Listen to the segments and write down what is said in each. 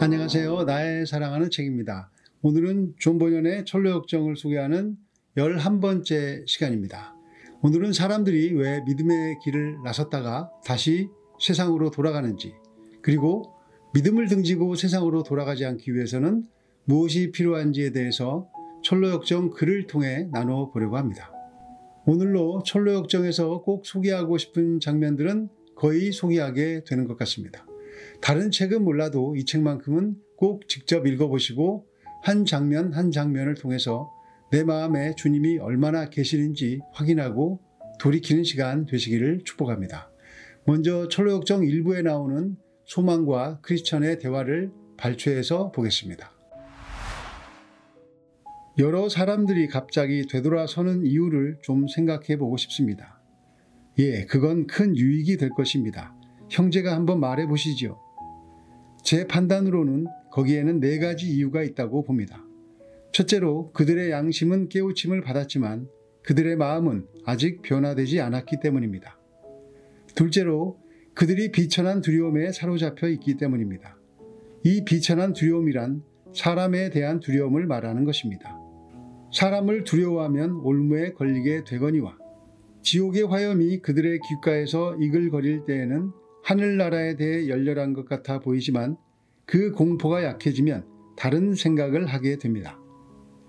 안녕하세요. 나의 사랑하는 책입니다. 오늘은 존 버년의 철로역정을 소개하는 11번째 시간입니다. 오늘은 사람들이 왜 믿음의 길을 나섰다가 다시 세상으로 돌아가는지, 그리고 믿음을 등지고 세상으로 돌아가지 않기 위해서는 무엇이 필요한지에 대해서 철로역정 글을 통해 나눠보려고 합니다. 오늘로 철로역정에서 꼭 소개하고 싶은 장면들은 거의 소개하게 되는 것 같습니다. 다른 책은 몰라도 이 책만큼은 꼭 직접 읽어보시고 한 장면 한 장면을 통해서 내 마음에 주님이 얼마나 계시는지 확인하고 돌이키는 시간 되시기를 축복합니다. 먼저 철로역정 1부에 나오는 소망과 크리스천의 대화를 발췌해서 보겠습니다. 여러 사람들이 갑자기 되돌아서는 이유를 좀 생각해 보고 싶습니다. 그건 큰 유익이 될 것입니다. 형제가 한번 말해 보시죠. 제 판단으로는 거기에는 4가지 이유가 있다고 봅니다. 첫째로 그들의 양심은 깨우침을 받았지만 그들의 마음은 아직 변화되지 않았기 때문입니다. 둘째로 그들이 비천한 두려움에 사로잡혀 있기 때문입니다. 이 비천한 두려움이란 사람에 대한 두려움을 말하는 것입니다. 사람을 두려워하면 올무에 걸리게 되거니와 지옥의 화염이 그들의 귓가에서 이글거릴 때에는 하늘나라에 대해 열렬한 것 같아 보이지만 그 공포가 약해지면 다른 생각을 하게 됩니다.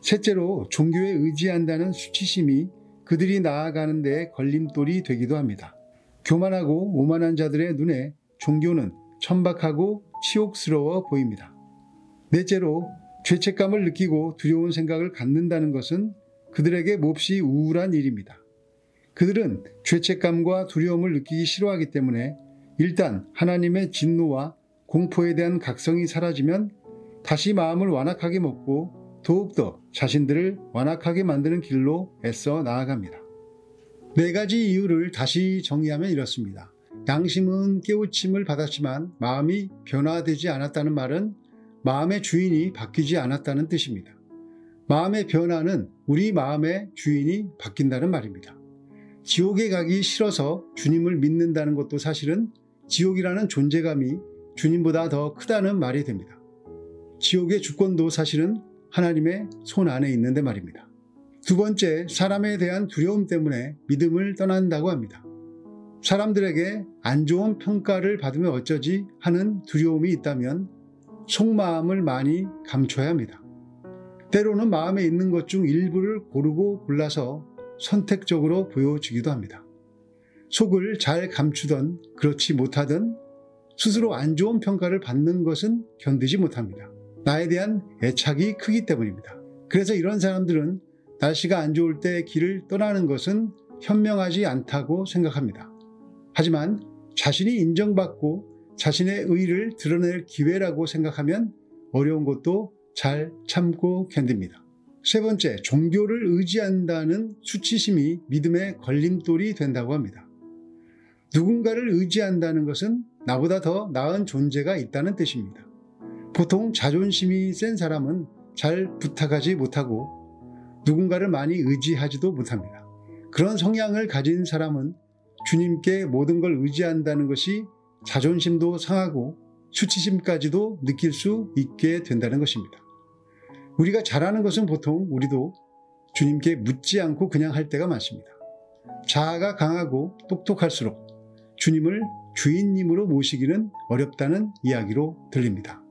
셋째로 종교에 의지한다는 수치심이 그들이 나아가는 데 걸림돌이 되기도 합니다. 교만하고 오만한 자들의 눈에 종교는 천박하고 치욕스러워 보입니다. 넷째로 죄책감을 느끼고 두려운 생각을 갖는다는 것은 그들에게 몹시 우울한 일입니다. 그들은 죄책감과 두려움을 느끼기 싫어하기 때문에 일단 하나님의 진노와 공포에 대한 각성이 사라지면 다시 마음을 완악하게 먹고 더욱더 자신들을 완악하게 만드는 길로 애써 나아갑니다. 4가지 이유를 다시 정리하면 이렇습니다. 양심은 깨우침을 받았지만 마음이 변화되지 않았다는 말은 마음의 주인이 바뀌지 않았다는 뜻입니다. 마음의 변화는 우리 마음의 주인이 바뀐다는 말입니다. 지옥에 가기 싫어서 주님을 믿는다는 것도 사실은 지옥이라는 존재감이 주님보다 더 크다는 말이 됩니다. 지옥의 주권도 사실은 하나님의 손 안에 있는데 말입니다. 두 번째, 사람에 대한 두려움 때문에 믿음을 떠난다고 합니다. 사람들에게 안 좋은 평가를 받으면 어쩌지 하는 두려움이 있다면 속마음을 많이 감춰야 합니다. 때로는 마음에 있는 것 중 일부를 고르고 골라서 선택적으로 보여주기도 합니다. 속을 잘 감추던 그렇지 못하던 스스로 안 좋은 평가를 받는 것은 견디지 못합니다. 나에 대한 애착이 크기 때문입니다. 그래서 이런 사람들은 날씨가 안 좋을 때 길을 떠나는 것은 현명하지 않다고 생각합니다. 하지만 자신이 인정받고 자신의 의의를 드러낼 기회라고 생각하면 어려운 것도 잘 참고 견딥니다. 세 번째, 종교를 의지한다는 수치심이 믿음의 걸림돌이 된다고 합니다. 누군가를 의지한다는 것은 나보다 더 나은 존재가 있다는 뜻입니다. 보통 자존심이 센 사람은 잘 부탁하지 못하고 누군가를 많이 의지하지도 못합니다. 그런 성향을 가진 사람은 주님께 모든 걸 의지한다는 것이 자존심도 상하고 수치심까지도 느낄 수 있게 된다는 것입니다. 우리가 잘하는 것은 보통 우리도 주님께 묻지 않고 그냥 할 때가 많습니다. 자아가 강하고 똑똑할수록 주님을 주인님으로 모시기는 어렵다는 이야기로 들립니다.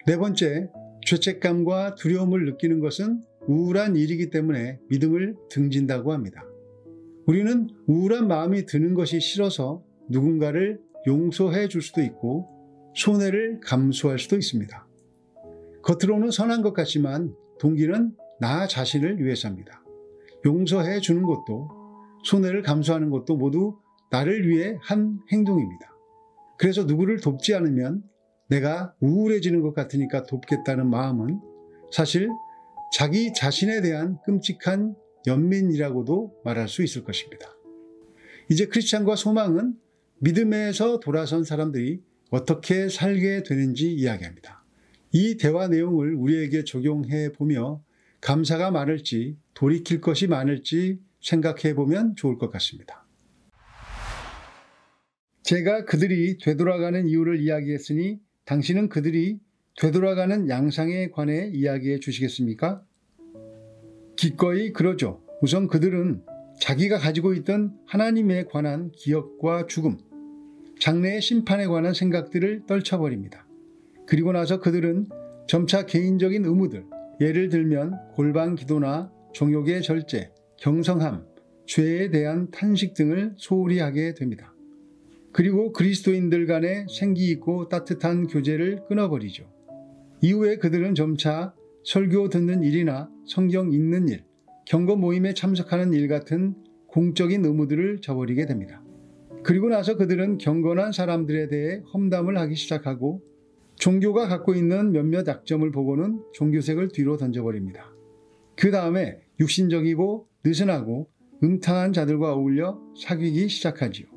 네 번째, 죄책감과 두려움을 느끼는 것은 우울한 일이기 때문에 믿음을 등진다고 합니다. 우리는 우울한 마음이 드는 것이 싫어서 누군가를 용서해 줄 수도 있고 손해를 감수할 수도 있습니다. 겉으로는 선한 것 같지만 동기는 나 자신을 위해서입니다. 용서해 주는 것도 손해를 감수하는 것도 모두 나를 위해 한 행동입니다. 그래서 누구를 돕지 않으면 내가 우울해지는 것 같으니까 돕겠다는 마음은 사실 자기 자신에 대한 끔찍한 연민이라고도 말할 수 있을 것입니다. 이제 크리스찬과 소망은 믿음에서 돌아선 사람들이 어떻게 살게 되는지 이야기합니다. 이 대화 내용을 우리에게 적용해 보며 감사가 많을지 돌이킬 것이 많을지 생각해 보면 좋을 것 같습니다. 제가 그들이 되돌아가는 이유를 이야기했으니 당신은 그들이 되돌아가는 양상에 관해 이야기해 주시겠습니까? 기꺼이 그러죠. 우선 그들은 자기가 가지고 있던 하나님에 관한 기억과 죽음, 장래의 심판에 관한 생각들을 떨쳐버립니다. 그리고 나서 그들은 점차 개인적인 의무들, 예를 들면 골방 기도나 종욕의 절제, 경성함, 죄에 대한 탄식 등을 소홀히 하게 됩니다. 그리고 그리스도인들 간의 생기 있고 따뜻한 교제를 끊어버리죠. 이후에 그들은 점차 설교 듣는 일이나 성경 읽는 일, 경건 모임에 참석하는 일 같은 공적인 의무들을 저버리게 됩니다. 그리고 나서 그들은 경건한 사람들에 대해 험담을 하기 시작하고 종교가 갖고 있는 몇몇 약점을 보고는 종교색을 뒤로 던져버립니다. 그 다음에 육신적이고 느슨하고 음탕한 자들과 어울려 사귀기 시작하지요.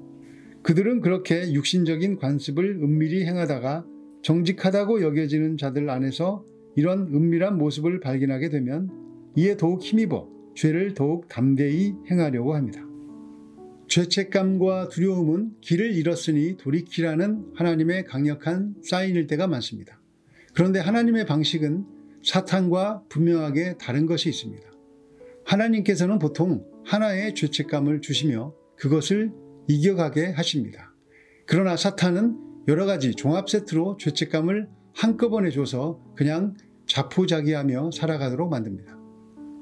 그들은 그렇게 육신적인 관습을 은밀히 행하다가 정직하다고 여겨지는 자들 안에서 이런 은밀한 모습을 발견하게 되면 이에 더욱 힘입어 죄를 더욱 담대히 행하려고 합니다. 죄책감과 두려움은 길을 잃었으니 돌이키라는 하나님의 강력한 사인일 때가 많습니다. 그런데 하나님의 방식은 사탄과 분명하게 다른 것이 있습니다. 하나님께서는 보통 하나의 죄책감을 주시며 그것을 이겨가게 하십니다. 그러나 사탄은 여러 가지 종합 세트로 죄책감을 한꺼번에 줘서 그냥 자포자기하며 살아가도록 만듭니다.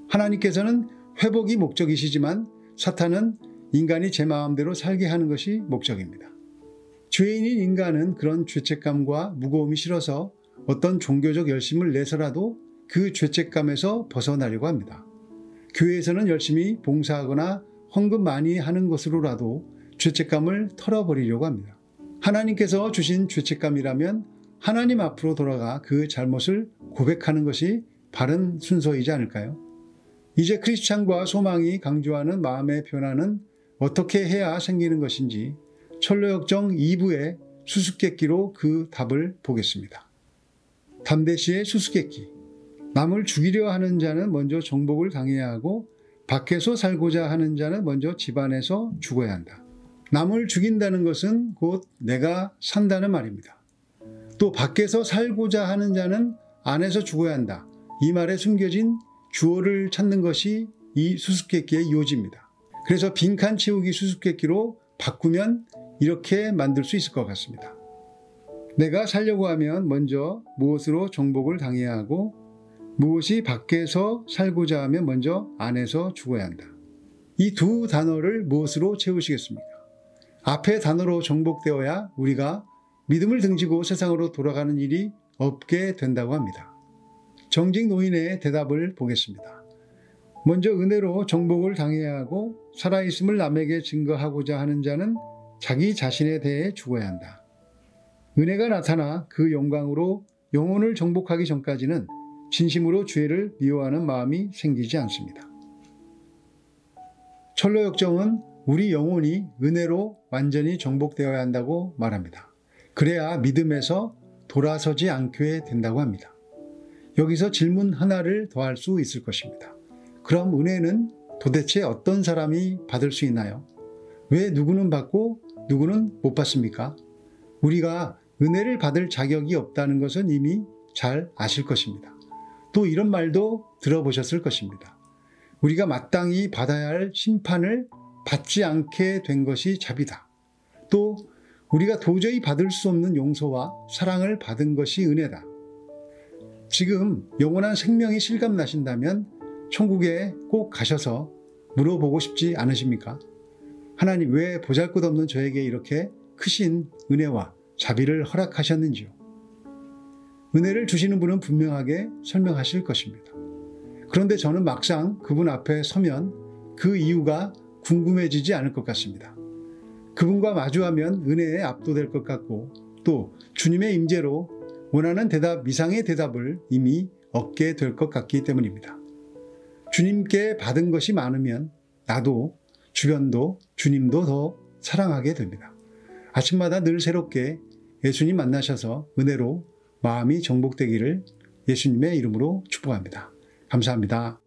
하나님께서는 회복이 목적이시지만 사탄은 인간이 제 마음대로 살게 하는 것이 목적입니다. 죄인인 인간은 그런 죄책감과 무거움이 싫어서 어떤 종교적 열심을 내서라도 그 죄책감에서 벗어나려고 합니다. 교회에서는 열심히 봉사하거나 헌금 많이 하는 것으로라도 죄책감을 털어버리려고 합니다. 하나님께서 주신 죄책감이라면 하나님 앞으로 돌아가 그 잘못을 고백하는 것이 바른 순서이지 않을까요? 이제 크리스찬과 소망이 강조하는 마음의 변화는 어떻게 해야 생기는 것인지 철로역정 2부의 수수께끼로 그 답을 보겠습니다. 담대시의 수수께끼. 남을 죽이려 하는 자는 먼저 정복을 당해야 하고 밖에서 살고자 하는 자는 먼저 집안에서 죽어야 한다. 남을 죽인다는 것은 곧 내가 산다는 말입니다. 또 밖에서 살고자 하는 자는 안에서 죽어야 한다. 이 말에 숨겨진 주어를 찾는 것이 이 수수께끼의 요지입니다. 그래서 빈칸 채우기 수수께끼로 바꾸면 이렇게 만들 수 있을 것 같습니다. 내가 살려고 하면 먼저 무엇으로 정복을 당해야 하고 무엇이 밖에서 살고자 하면 먼저 안에서 죽어야 한다. 이 두 단어를 무엇으로 채우시겠습니까? 앞의 단어로 정복되어야 우리가 믿음을 등지고 세상으로 돌아가는 일이 없게 된다고 합니다. 정직 노인의 대답을 보겠습니다. 먼저 은혜로 정복을 당해야 하고 살아있음을 남에게 증거하고자 하는 자는 자기 자신에 대해 죽어야 한다. 은혜가 나타나 그 영광으로 영혼을 정복하기 전까지는 진심으로 죄를 미워하는 마음이 생기지 않습니다. 철로역정은 우리 영혼이 은혜로 완전히 정복되어야 한다고 말합니다. 그래야 믿음에서 돌아서지 않게 된다고 합니다. 여기서 질문 하나를 더할 수 있을 것입니다. 그럼 은혜는 도대체 어떤 사람이 받을 수 있나요? 왜 누구는 받고 누구는 못 받습니까? 우리가 은혜를 받을 자격이 없다는 것은 이미 잘 아실 것입니다. 또 이런 말도 들어보셨을 것입니다. 우리가 마땅히 받아야 할 심판을 받지 않게 된 것이 자비다. 또 우리가 도저히 받을 수 없는 용서와 사랑을 받은 것이 은혜다. 지금 영원한 생명이 실감나신다면 천국에 꼭 가셔서 물어보고 싶지 않으십니까? 하나님 왜 보잘것없는 저에게 이렇게 크신 은혜와 자비를 허락하셨는지요? 은혜를 주시는 분은 분명하게 설명하실 것입니다. 그런데 저는 막상 그분 앞에 서면 그 이유가 궁금해지지 않을 것 같습니다. 그분과 마주하면 은혜에 압도될 것 같고 또 주님의 임재로 원하는 대답 이상의 대답을 이미 얻게 될 것 같기 때문입니다. 주님께 받은 것이 많으면 나도 주변도 주님도 더 사랑하게 됩니다. 아침마다 늘 새롭게 예수님 만나셔서 은혜로 마음이 정복되기를 예수님의 이름으로 축복합니다. 감사합니다.